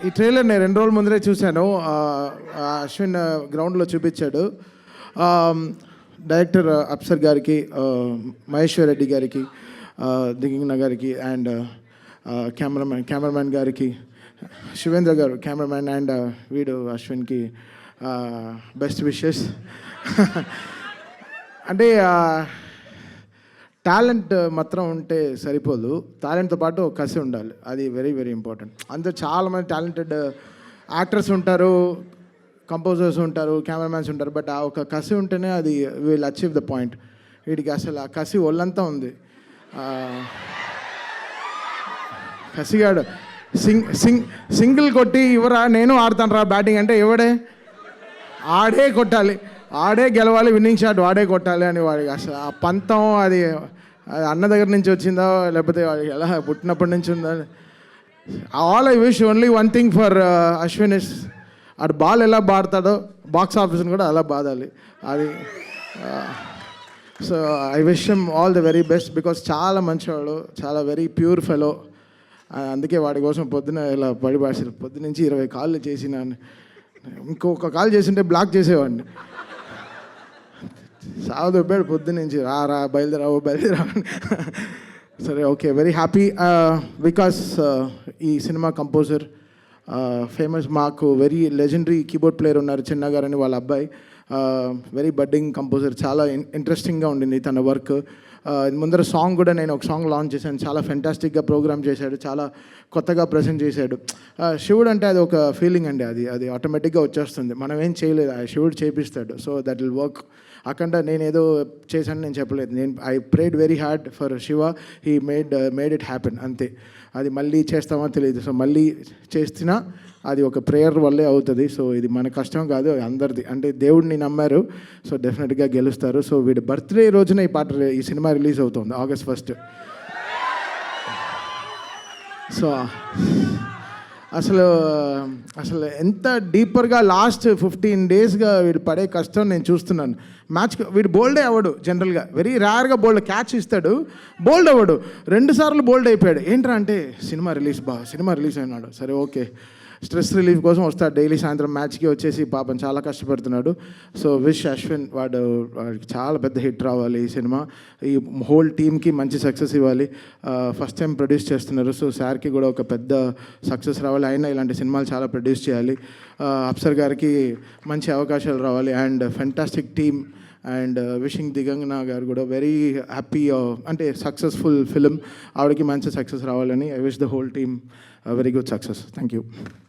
ఈ ట్రైలర్ నేను 2 రోజుల ముందరే చూశాను. అశ్విన్ గ్రౌండ్లో చూపించాడు. డైరెక్టర్ అప్సర్ గారికి, మహేశ్వర్ రెడ్డి గారికి, దిగింగ్న గారికి, అండ్ కెమెరామ్యాన్ గారికి, శివేంద్ర గారు కెమెరామ్యాన్, అండ్ వీడు అశ్విన్కి బెస్ట్ విషెస్. అంటే టాలెంట్ మాత్రం ఉంటే సరిపోదు, టాలెంట్తో పాటు ఒక కసి ఉండాలి. అది వెరీ వెరీ ఇంపార్టెంట్. అందరూ చాలామంది టాలెంటెడ్ యాక్టర్స్ ఉంటారు, కంపోజర్స్ ఉంటారు, కెమెరామ్యాన్స్ ఉంటారు, బట్ ఆ ఒక కసి ఉంటేనే అది విల్ అచీవ్ ద పాయింట్. వీడికి అసలు ఆ కసి ఒళ్ళంతా ఉంది. కసిగాడు సింగిల్ కొట్టి ఇవ్వరా, నేను ఆడతాను రా బ్యాటింగ్ అంటే ఎవడే, ఆడే కొట్టాలి, ఆడే గెలవాలి, విన్నింగ్ షాట్ వాడే కొట్టాలి అని వాడికి అసలు ఆ పంతం అది అన్న దగ్గర నుంచి వచ్చిందో లేకపోతే వాడికి ఎలా పుట్టినప్పటి నుంచి ఉందో. All I wish only one thing for Ashwin is, అటు బాల్ ఎలా బాడతాడో బాక్స్ ఆఫీస్ని కూడా అలా బాదాలి అది. So I wish him all the very best, because చాలా మంచివాడు, చాలా వెరీ ప్యూర్ ఫెలో. అందుకే వాడి కోసం పొద్దున ఇలా పడిపాడారు. పొద్దునుంచి 20 కాళ్ళు చేసిన, ఇంకొక కాల్ చేసింటే బ్లాక్ చేసేవాడిని. సాగుదొబ్బాడు పొద్దునుంచి, రా బయలుదేరా. సరే, ఓకే, వెరీ హ్యాపీ బికాస్ ఈ సినిమా కంపోజర్ ఫేమస్, మాకు వెరీ లెజెండరీ కీబోర్డ్ ప్లేయర్ ఉన్నారు చిన్న గారు అని, వాళ్ళ అబ్బాయి వెరీ బడ్డింగ్ కంపోజర్. చాలా ఇంట్రెస్టింగ్గా ఉండింది తన వర్క్. ముందర సాంగ్ కూడా నేను ఒక సాంగ్ లాంచ్ చేశాను, చాలా ఫెంటాస్టిక్గా ప్రోగ్రామ్ చేశాడు, చాలా కొత్తగా ప్రజెంట్ చేశాడు. శివుడు అంటే అది ఒక ఫీలింగ్ అండి, అది ఆటోమేటిక్గా వచ్చేస్తుంది, మనం ఏం చేయలేదు, ఆ శివుడు చేపిస్తాడు. So that will work. అక్కడ నేను ఏదో చేశాను నేను చెప్పలేదు, నేను I prayed very hard for Shiva, he made it happen అంతే. అది మళ్ళీ చేస్తామో తెలియదు, సో మళ్ళీ చేస్తున్నా అది ఒక ప్రేయర్ వల్లే అవుతుంది. సో ఇది మన కష్టం కాదు, అందరిది. అంటే దేవుడిని నమ్మారు, సో డెఫినెట్గా గెలుస్తారు. సో వీడి బర్త్డే రోజున ఈ సినిమా రిలీజ్ అవుతుంది August 1. సో అసలు ఎంత డీపర్గా లాస్ట్ 15 డేస్గా వీడు పడే కష్టం నేను చూస్తున్నాను. వీడు బోల్డే అవ్వడు జనరల్గా, వెరీ రేర్గా బోల్డ్, క్యాచ్ ఇస్తాడు, బోల్డ్ అవ్వడు. 2 సార్లు బోల్డ్ అయిపోయాడు. ఏంట్రా అంటే సినిమా రిలీజ్ అయినాడు. సరే, ఓకే, స్ట్రెస్ రిలీఫ్ కోసం వస్తాడు డైలీ సాయంత్రం మ్యాచ్కి వచ్చేసి, పాపం చాలా కష్టపడుతున్నాడు. సో విష్ అశ్విన్, వాడికి చాలా పెద్ద హిట్ రావాలి ఈ సినిమా, ఈ హోల్ టీమ్కి మంచి సక్సెస్ ఇవ్వాలి. ఫస్ట్ టైం ప్రొడ్యూస్ చేస్తున్నారు, సో సార్కి కూడా ఒక పెద్ద సక్సెస్ రావాలి. అయినా ఇలాంటి సినిమాలు చాలా ప్రొడ్యూస్ చేయాలి. అప్సర్ గారికి మంచి అవకాశాలు రావాలి, and fantastic team, and wishing Digangana గారు కూడా వెరీ హ్యాపీ, అంటే సక్సెస్ఫుల్ ఫిలిం, ఆవిడకి మంచి సక్సెస్ రావాలని. I wish the whole team very good success. Thank you.